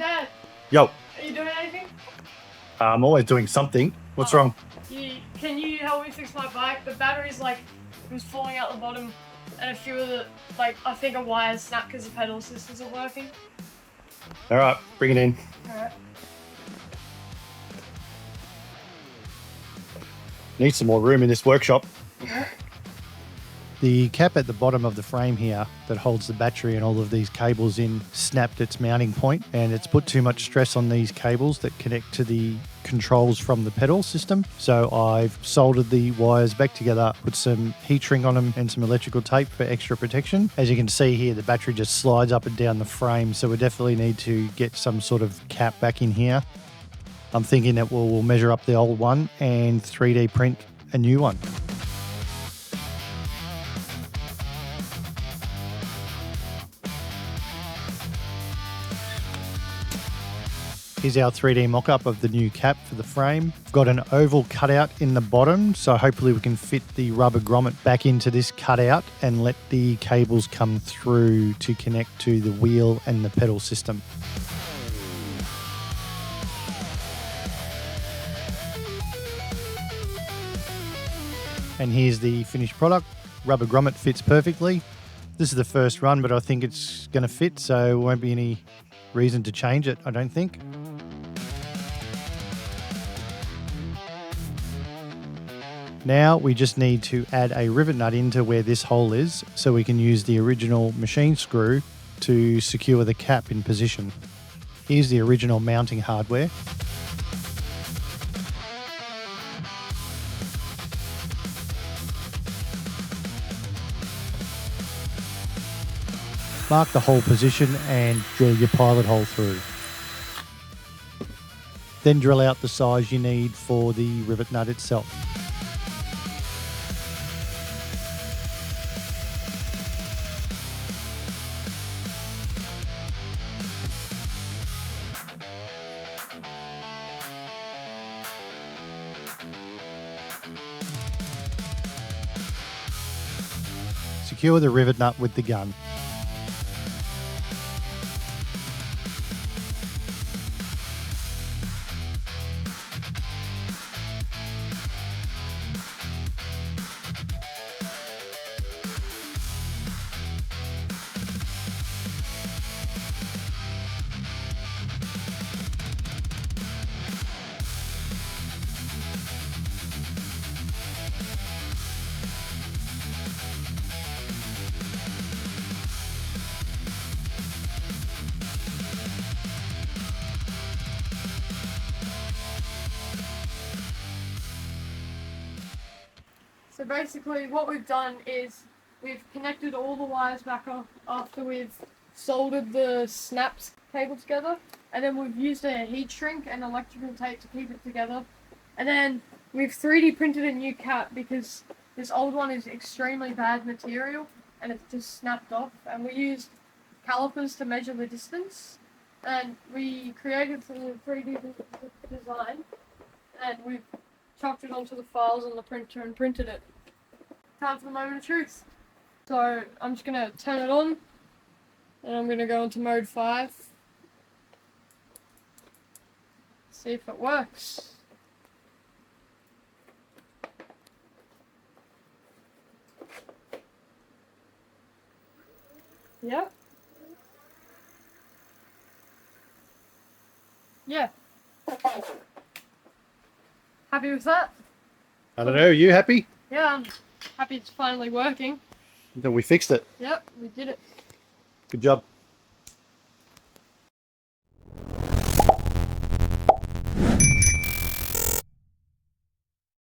Dad, Yo, are you doing anything? I'm always doing something. What's wrong? Can you help me fix my bike? The battery's like, it was falling out the bottom, and a few of the, like, I think a wire snapped because the pedal assist isn't working. All right, bring it in. Alright. Need some more room in this workshop. The cap at the bottom of the frame here that holds the battery and all of these cables in snapped its mounting point, and it's put too much stress on these cables that connect to the controls from the pedal system. So I've soldered the wires back together, put some heat shrink on them and some electrical tape for extra protection. As you can see here, the battery just slides up and down the frame, so we definitely need to get some sort of cap back in here. I'm thinking that we'll measure up the old one and 3D print a new one. Here's our 3D mock-up of the new cap for the frame. Got an oval cutout in the bottom, so hopefully we can fit the rubber grommet back into this cutout and let the cables come through to connect to the wheel and the pedal system. And here's the finished product. Rubber grommet fits perfectly. This is the first run, but I think it's going to fit, so there won't be any reason to change it, I don't think. Now we just need to add a rivet nut into where this hole is so we can use the original machine screw to secure the cap in position. Here's the original mounting hardware. Mark the hole position and drill your pilot hole through. Then drill out the size you need for the rivet nut itself. Secure the rivet nut with the gun. So basically what we've done is we've connected all the wires back off after we've soldered the snaps cable together, and then we've used a heat shrink and electrical tape to keep it together, and then we've 3D printed a new cap because this old one is extremely bad material and it's just snapped off, and we used calipers to measure the distance, and we created the 3D design and we've chucked it onto the files on the printer and printed it. Time for the moment of truth. So I'm just going to turn it on and I'm going to go into mode 5. See if it works. Yep. Yeah. Happy with that? I don't know, you happy? Yeah, I'm happy it's finally working. Then we fixed it. Yep, we did it. Good job.